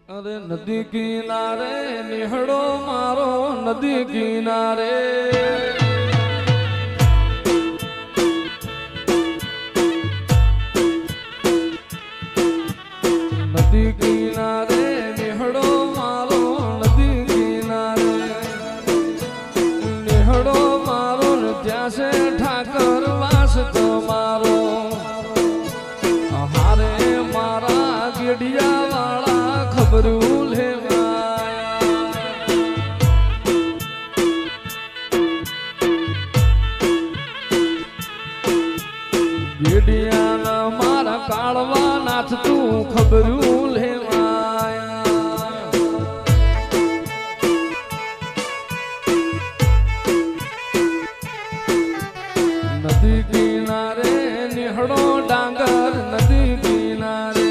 અરે નદી કિનારે નિહળો મારો નદી કિનારે નદી કિનારે નિહળો મારો નદી કિનારે નિહળો મારો ને ત્યાં છે ઠાકર વાસ તમારો હારે મારા ગેડિયા વાળા ખબરું લેવાયા ગેડિયાના મારા કાળવા નાથ તું ખબરું લેવાયા નદી કિનારે નિહળો ડાંગર નદી કિનારે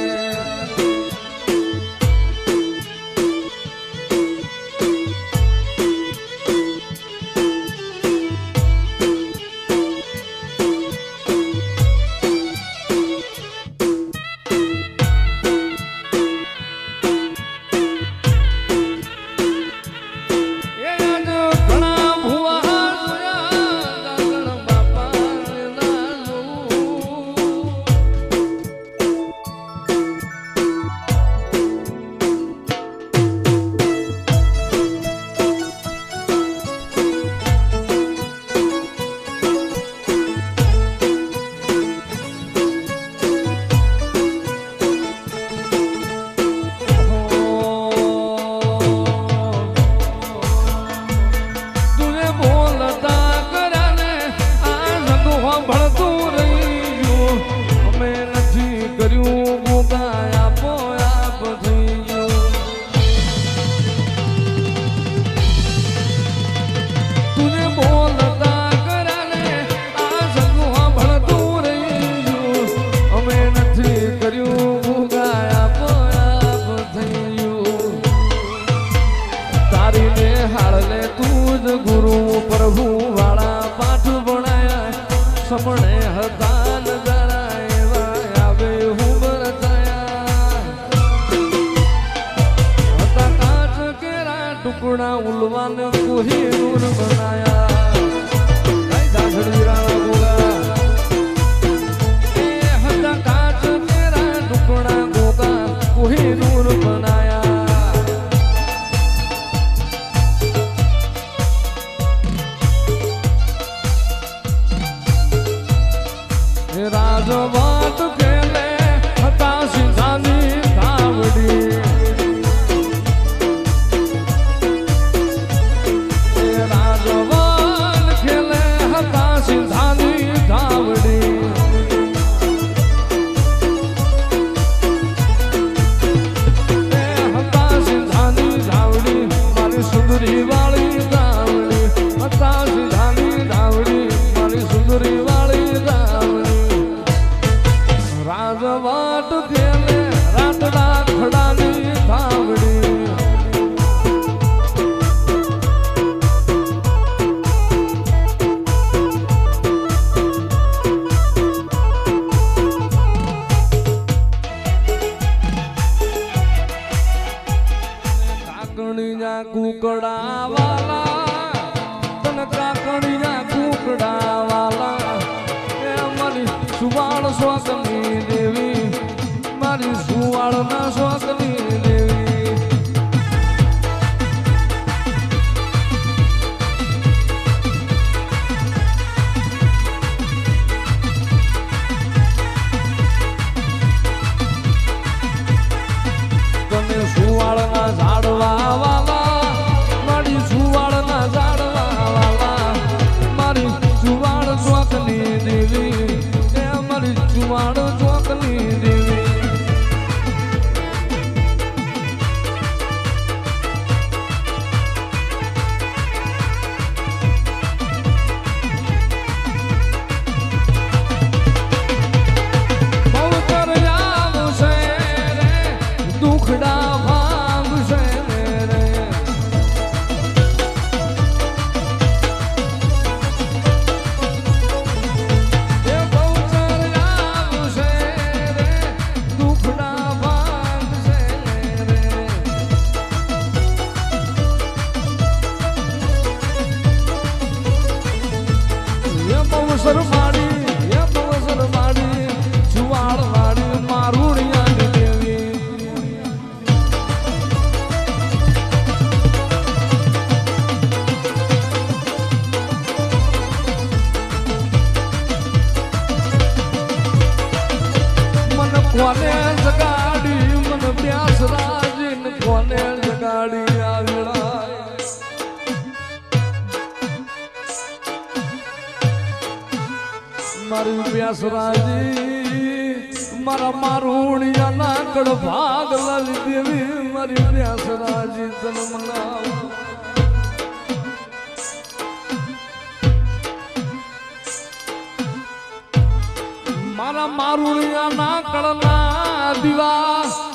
ગુરુ પ્રભુ વાળા પાઠ ભણાયા સમણે હતા નજારા એવા આવે હું બરતાયા હતા કાચ કેરા ટુકડા ઉલવાન કોહિનૂર બનાયા દાસડી રાણા ગોગા એ હતા કાચ કેરા ટુકડા ગોગા કોહિનૂર બનાયા રાજવાટ ખેલે હતા સિંધાની ધાવડી રાજવાટ ખેલે હતા સિંધાની ધાવડી હતા સિંધાની ધાવડી મારી સુંદરી વાળી ધાવડી હતા સિંધાની ધાવડી મારી સુંદરી વાળી ધાવડી રાજવાટ ખેલે રાતડા ખડાની ધાવડી કાકણીના કુકડા વાલા તન કાકણીના કુકડા વાલા એ મારી સુવાળ સ્વાગની દેવી મારી સુવાળ ના સ્વાગની દેવી તમે સુવાળ ના ઝાડવા વાલા મારી સુવાળ ના ઝાડવા વાલા મારી સુવાળ સ્વાગની દેવી મારી જુવાડ ચોકની દેવી બહુતર આવશે રે દુખડા ભાંગશે રે વ્યાસરાજી મારા મારુણિયા ના કડ ભાગ લાલી દેવી મારી વ્યાસરાજી તન મનાવ મારા મારુણિયા ના કડ ના દીવા